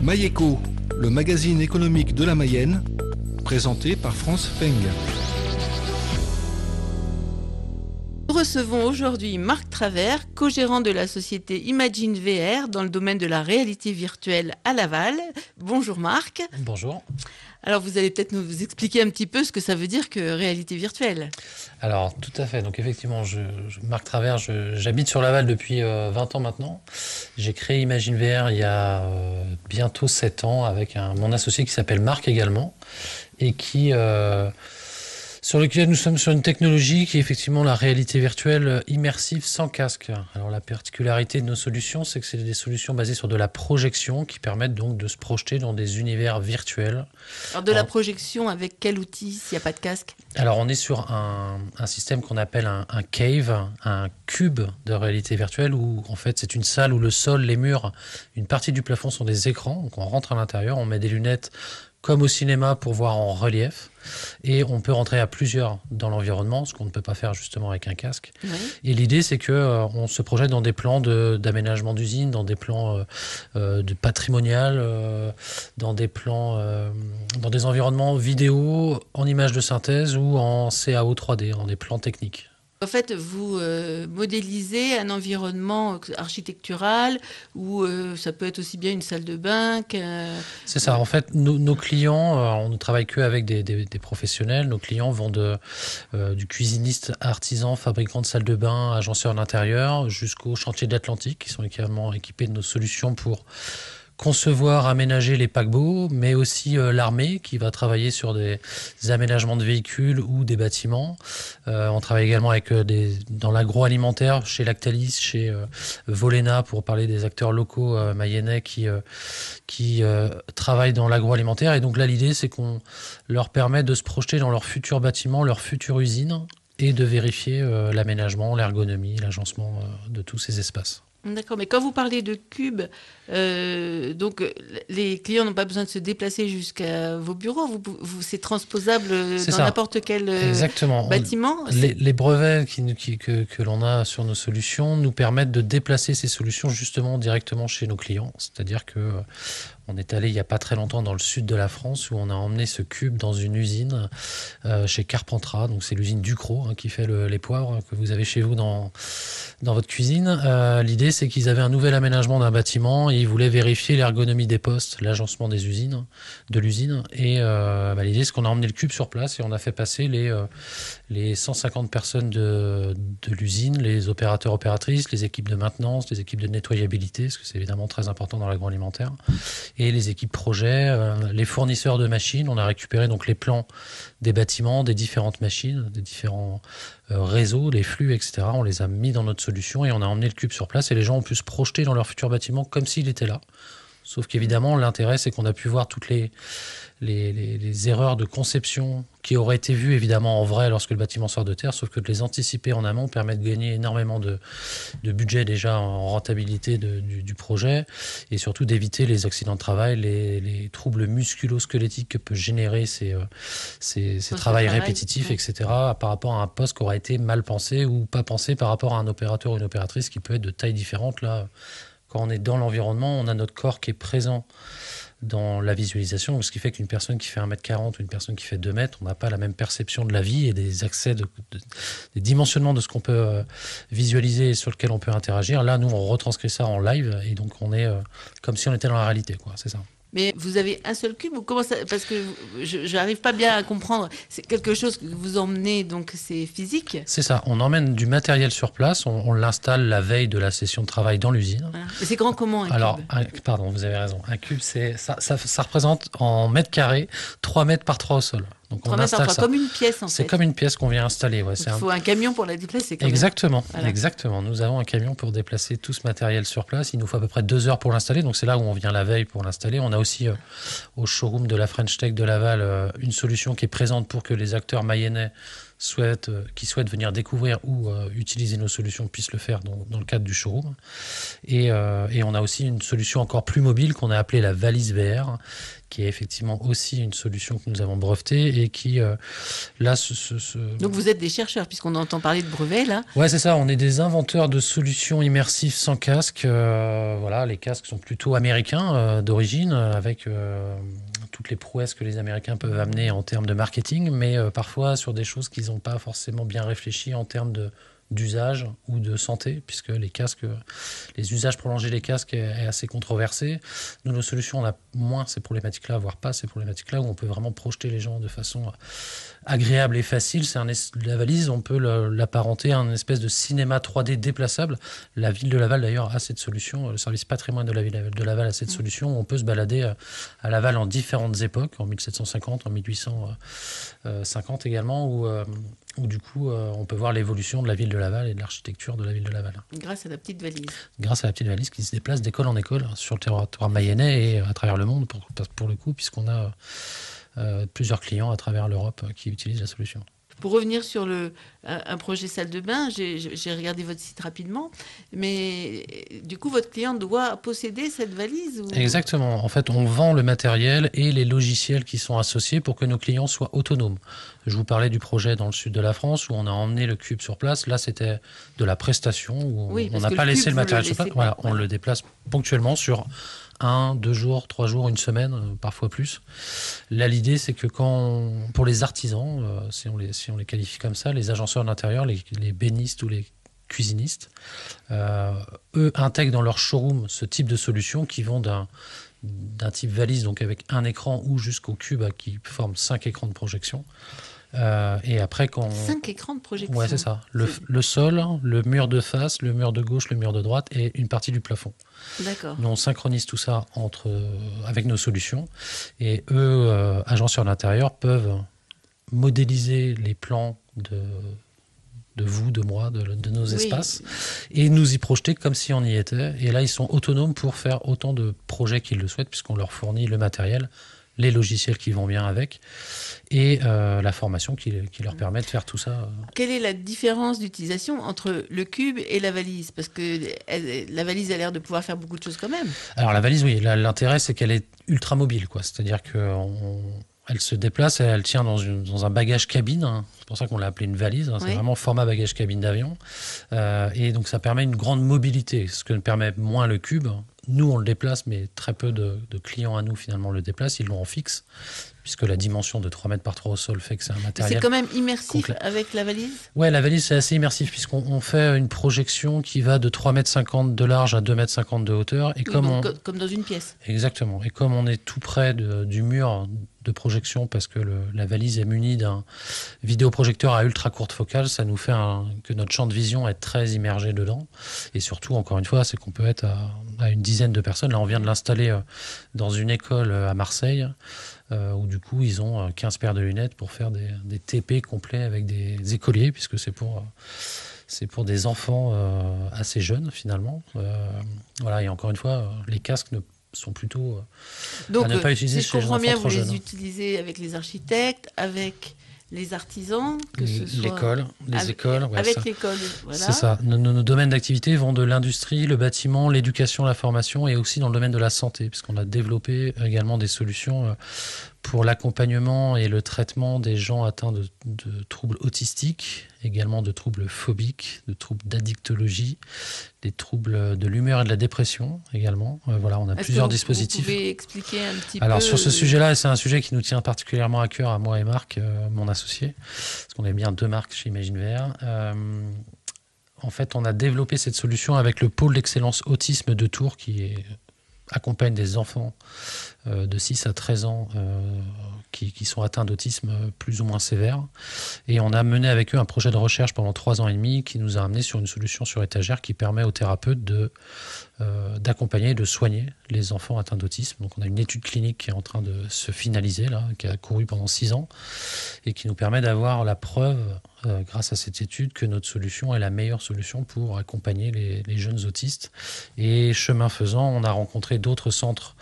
Mayeco, le magazine économique de la Mayenne, présenté par France Feng. Nous recevons aujourd'hui Marc Travers, co-gérant de la société Imagine VR dans le domaine de la réalité virtuelle à Laval. Bonjour Marc. Bonjour. Alors vous allez peut-être nous expliquer un petit peu ce que ça veut dire que réalité virtuelle. Alors tout à fait, donc effectivement, Marc Travers, j'habite sur Laval depuis 20 ans maintenant. J'ai créé Imagine VR il y a bientôt 7 ans avec mon associé qui s'appelle Marc également et sur lequel nous sommes sur une technologie qui est effectivement la réalité virtuelle immersive sans casque. Alors la particularité de nos solutions, c'est que c'est des solutions basées sur de la projection qui permettent donc de se projeter dans des univers virtuels. Alors la projection avec quel outil s'il n'y a pas de casque? Alors on est sur un système qu'on appelle un cave, un cube de réalité virtuelle où en fait c'est une salle où le sol, les murs, une partie du plafond sont des écrans. Donc on rentre à l'intérieur, on met des lunettes comme au cinéma pour voir en relief. Et on peut rentrer à plusieurs dans l'environnement, ce qu'on ne peut pas faire justement avec un casque. Oui. Et l'idée, c'est qu'on se projette dans des plans d'aménagement d'usine, dans des plans de patrimonial, dans des plans, dans des environnements vidéo, en images de synthèse ou en CAO 3D, en des plans techniques. En fait, vous modélisez un environnement architectural ou ça peut être aussi bien une salle de bain C'est ça. En fait, nos clients, on ne travaille qu'avec des professionnels. Nos clients vont du cuisiniste, artisan, fabricant de salles de bain, agenceur d'intérieur, jusqu'au chantier de l'Atlantique, qui sont également équipés de nos solutions pour concevoir, aménager les paquebots, mais aussi l'armée qui va travailler sur des aménagements de véhicules ou des bâtiments. On travaille également avec dans l'agroalimentaire, chez Lactalis, chez Volena, pour parler des acteurs locaux mayennais qui travaillent dans l'agroalimentaire. Et donc là, l'idée, c'est qu'on leur permet de se projeter dans leur futur bâtiment, leur future usine, et de vérifier l'aménagement, l'ergonomie, l'agencement de tous ces espaces. D'accord, mais quand vous parlez de cubes, donc les clients n'ont pas besoin de se déplacer jusqu'à vos bureaux, c'est transposable dans n'importe quel bâtiment. Les brevets que l'on a sur nos solutions nous permettent de déplacer ces solutions justement directement chez nos clients. C'est-à-dire que on est allé il n'y a pas très longtemps dans le sud de la France où on a emmené ce cube dans une usine chez Carpentras, donc c'est l'usine Ducrot qui fait les poivres que vous avez chez vous dans votre cuisine. L'idée, c'est qu'ils avaient un nouvel aménagement d'un bâtiment et ils voulaient vérifier l'ergonomie des postes, l'agencement de l'usine. Et l'idée, c'est qu'on a emmené le cube sur place et on a fait passer les 150 personnes de l'usine, les opérateurs, opératrices, les équipes de maintenance, les équipes de nettoyabilité, parce que c'est évidemment très important dans l'agroalimentaire, et les équipes projet, les fournisseurs de machines. On a récupéré donc les plans des bâtiments, des différentes machines, des différents réseaux, les flux, etc. On les a mis dans notre solution et on a emmené le cube sur place et les gens ont pu se projeter dans leur futur bâtiment comme s'il était là. Sauf qu'évidemment, l'intérêt, c'est qu'on a pu voir toutes les erreurs de conception qui auraient été vues évidemment en vrai lorsque le bâtiment sort de terre, sauf que de les anticiper en amont permet de gagner énormément de budget déjà en rentabilité du projet et surtout d'éviter les accidents de travail, les troubles musculo-squelettiques que peut générer ces travails répétitifs, etc. par rapport à un poste qui aurait été mal pensé ou pas pensé par rapport à un opérateur ou une opératrice qui peut être de taille différente. Là, quand on est dans l'environnement, on a notre corps qui est présent dans la visualisation, ce qui fait qu'une personne qui fait 1m40 ou une personne qui fait 2 mètres, on n'a pas la même perception de la vie et des accès, des dimensionnements de ce qu'on peut visualiser et sur lequel on peut interagir. Là, nous, on retranscrit ça en live et donc on est comme si on était dans la réalité, quoi. C'est ça. Mais vous avez un seul cube ou comment ça... Parce que je n'arrive pas bien à comprendre. C'est quelque chose que vous emmenez, donc c'est physique? C'est ça. On emmène du matériel sur place. On l'installe la veille de la session de travail dans l'usine. Ah. Et c'est grand comment un cube? Pardon, vous avez raison. Un cube, ça représente en mètres carrés 3 mètres par 3 au sol. Donc on installe ça comme une pièce en fait. C'est comme une pièce qu'on vient installer. Ouais. Il faut un camion pour la déplacer. Exactement. Nous avons un camion pour déplacer tout ce matériel sur place. Il nous faut à peu près 2 heures pour l'installer. Donc c'est là où on vient la veille pour l'installer. On a aussi au showroom de la French Tech de Laval une solution qui est présente pour que les acteurs mayennais souhaitent venir découvrir ou utiliser nos solutions puissent le faire dans le cadre du showroom. Et on a aussi une solution encore plus mobile qu'on a appelée la valise VR, qui est effectivement aussi une solution que nous avons brevetée et qui, là... Donc vous êtes des chercheurs, puisqu'on entend parler de brevets, là. Ouais, c'est ça. On est des inventeurs de solutions immersives sans casque. Voilà, les casques sont plutôt américains d'origine, avec toutes les prouesses que les Américains peuvent amener en termes de marketing, mais parfois sur des choses qu'ils n'ont pas forcément bien réfléchi en termes d'usage ou de santé, puisque les usages prolongés des casques est assez controversé. Nous, nos solutions, on a moins ces problématiques-là, voire pas ces problématiques-là, où on peut vraiment projeter les gens de façon agréable et facile. La valise, on peut l'apparenter à une espèce de cinéma 3D déplaçable. La ville de Laval, d'ailleurs, a cette solution. Le service patrimoine de la ville de Laval a cette solution où on peut se balader à Laval en différentes époques, en 1750, en 1850 également, où du coup, on peut voir l'évolution de la ville de Laval et de l'architecture de la ville de Laval. Grâce à la petite valise. Grâce à la petite valise qui se déplace d'école en école sur le territoire mayennais et à travers le monde, pour le coup, puisqu'on a plusieurs clients à travers l'Europe qui utilisent la solution. Pour revenir sur un projet salle de bain, j'ai regardé votre site rapidement, mais du coup, votre client doit posséder cette valise ou... Exactement. En fait, on vend le matériel et les logiciels qui sont associés pour que nos clients soient autonomes. Je vous parlais du projet dans le sud de la France où on a emmené le cube sur place. Là, c'était de la prestation où on n'a pas laissé le matériel sur place. Voilà, on le déplace ponctuellement sur 1, 2 jours, 3 jours, une semaine, parfois plus. Là, l'idée, c'est que pour les artisans, si on les qualifie comme ça, les agenceurs d'intérieur, les bénistes ou les cuisinistes, eux intègrent dans leur showroom ce type de solutions qui vont d'un type valise, donc avec un écran ou jusqu'au cube qui forme 5 écrans de projection. Et après, 5 écrans de projection. Ouais, c'est ça. Le sol, le mur de face, le mur de gauche, le mur de droite et une partie du plafond. D'accord. Nous, on synchronise tout ça avec nos solutions. Et eux, agenceurs d'intérieur, peuvent modéliser les plans de vous, de moi, de nos espaces, et nous y projeter comme si on y était. Et là, ils sont autonomes pour faire autant de projets qu'ils le souhaitent, puisqu'on leur fournit le matériel, les logiciels qui vont bien avec, et la formation qui leur permet de faire tout ça. Quelle est la différence d'utilisation entre le cube et la valise ? Parce que la valise a l'air de pouvoir faire beaucoup de choses quand même. Alors la valise, oui, l'intérêt c'est qu'elle est ultra mobile, quoi. C'est-à-dire qu'elle se déplace, elle tient dans un bagage cabine, hein. C'est pour ça qu'on l'a appelée une valise, hein. C'est vraiment format bagage cabine d'avion. Et donc ça permet une grande mobilité, ce que ne permet moins le cube. Nous, on le déplace, mais très peu de clients à nous, finalement, le déplacent. Ils l'ont en fixe, puisque la dimension de 3 mètres par 3 au sol fait que c'est un matériel... C'est quand même immersif avec la valise ? Ouais, la valise, c'est assez immersif, puisqu'on fait une projection qui va de 3,50 m de large à 2,50 m de hauteur. Et comme dans une pièce. Exactement. Et comme on est tout près du mur de projection, parce que la valise est munie d'un vidéoprojecteur à ultra courte focale, ça nous fait que notre champ de vision est très immergé dedans. Et surtout, encore une fois, c'est qu'on peut être à une dizaine de personnes. Là, on vient de l'installer dans une école à Marseille, où du coup, ils ont 15 paires de lunettes pour faire des TP complets avec des écoliers, puisque c'est pour des enfants assez jeunes, finalement. Voilà, et encore une fois, les casques sont plutôt donc, à ne pas utiliser chez les enfants trop jeunes. Donc, vous les utilisez avec les architectes, avec les artisans, que ce soit... L'école, les écoles. Ouais, avec l'école, voilà. C'est ça. Nos domaines d'activité vont de l'industrie, le bâtiment, l'éducation, la formation et aussi dans le domaine de la santé, puisqu'on a développé également des solutions pour l'accompagnement et le traitement des gens atteints de troubles autistiques, également de troubles phobiques, de troubles d'addictologie, des troubles de l'humeur et de la dépression également. Voilà, on a plusieurs dispositifs. Vous pouvez expliquer un petit peu... Alors sur ce sujet-là, et c'est un sujet qui nous tient particulièrement à cœur à moi et Marc, mon associé, parce qu'on est bien 2 marques chez Imagine VR. En fait, on a développé cette solution avec le pôle d'excellence autisme de Tours qui accompagne des enfants de 6 à 13 ans qui sont atteints d'autisme plus ou moins sévère. Et on a mené avec eux un projet de recherche pendant 3 ans et demi qui nous a amené sur une solution sur étagère qui permet aux thérapeutes d'accompagner et de soigner les enfants atteints d'autisme. Donc on a une étude clinique qui est en train de se finaliser, là, qui a couru pendant 6 ans et qui nous permet d'avoir la preuve, grâce à cette étude, que notre solution est la meilleure solution pour accompagner les jeunes autistes. Et chemin faisant, on a rencontré d'autres centres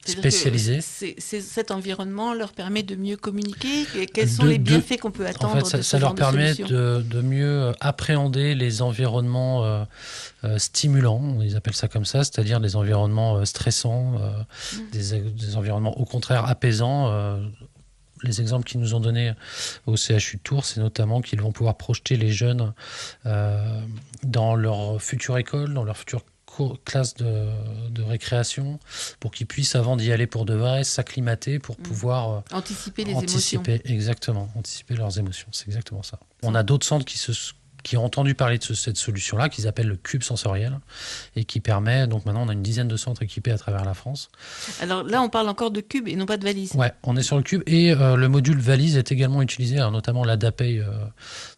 spécialisés. Cet environnement leur permet de mieux communiquer. Et quels sont les bienfaits qu'on peut attendre de ce genre de solution ? Ça leur permet de mieux appréhender les environnements stimulants, ils appellent ça comme ça, c'est-à-dire des environnements stressants, des environnements au contraire apaisants. Les exemples qu'ils nous ont donnés au CHU de Tours, c'est notamment qu'ils vont pouvoir projeter les jeunes dans leur future école, dans leur future classe de récréation, pour qu'ils puissent, avant d'y aller pour de vrai, s'acclimater pour pouvoir anticiper les émotions. Exactement, anticiper leurs émotions, c'est exactement ça. On a d'autres centres qui ont entendu parler de cette solution-là, qu'ils appellent le cube sensoriel, et qui permet, donc maintenant on a une dizaine de centres équipés à travers la France. Alors là on parle encore de cube et non pas de valise. Ouais, on est sur le cube, et le module valise est également utilisé, alors notamment l'ADAPEI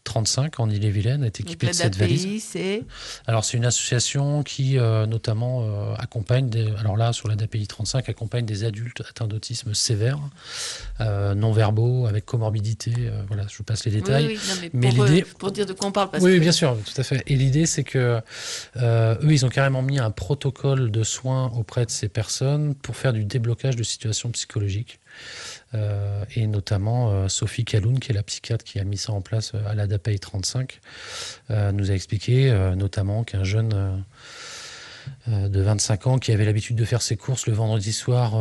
35 en Ille-et-Vilaine est équipée de cette valise. Alors c'est une association qui notamment accompagne, alors là sur l'ADAPEI 35, accompagne des adultes atteints d'autisme sévère, non-verbaux, avec comorbidité, voilà, je vous passe les détails. Oui, non, mais l'idée... pour dire de quoi on parle. Oui, bien sûr, tout à fait. Et l'idée, c'est que eux, ils ont carrément mis un protocole de soins auprès de ces personnes pour faire du déblocage de situations psychologiques. Et notamment, Sophie Kaloun, qui est la psychiatre qui a mis ça en place à l'ADAPEI 35, nous a expliqué notamment qu'un jeune de 25 ans qui avait l'habitude de faire ses courses le vendredi soir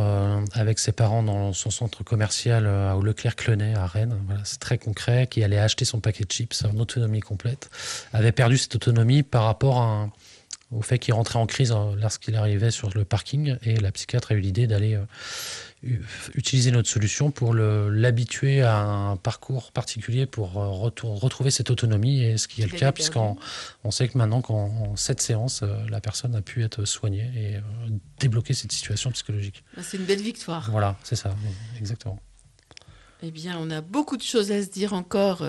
avec ses parents dans son centre commercial au Leclerc-Clenay à Rennes, voilà, c'est très concret, qui allait acheter son paquet de chips en autonomie complète, avait perdu cette autonomie par rapport au fait qu'il rentrait en crise lorsqu'il arrivait sur le parking, et la psychiatre a eu l'idée d'aller utiliser notre solution pour l'habituer à un parcours particulier pour retrouver cette autonomie, et ce qui est le cas puisqu'on sait que maintenant qu'en 7 séances la personne a pu être soignée et débloquer cette situation psychologique. C'est une belle victoire. Voilà, c'est ça, exactement. Eh bien, on a beaucoup de choses à se dire encore.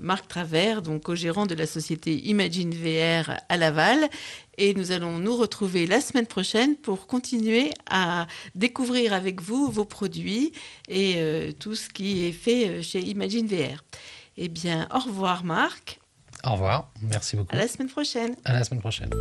Marc Travers, donc co-gérant de la société Imagine VR à Laval. Et nous allons nous retrouver la semaine prochaine pour continuer à découvrir avec vous vos produits et tout ce qui est fait chez Imagine VR. Eh bien, au revoir Marc. Au revoir, merci beaucoup. À la semaine prochaine. À la semaine prochaine.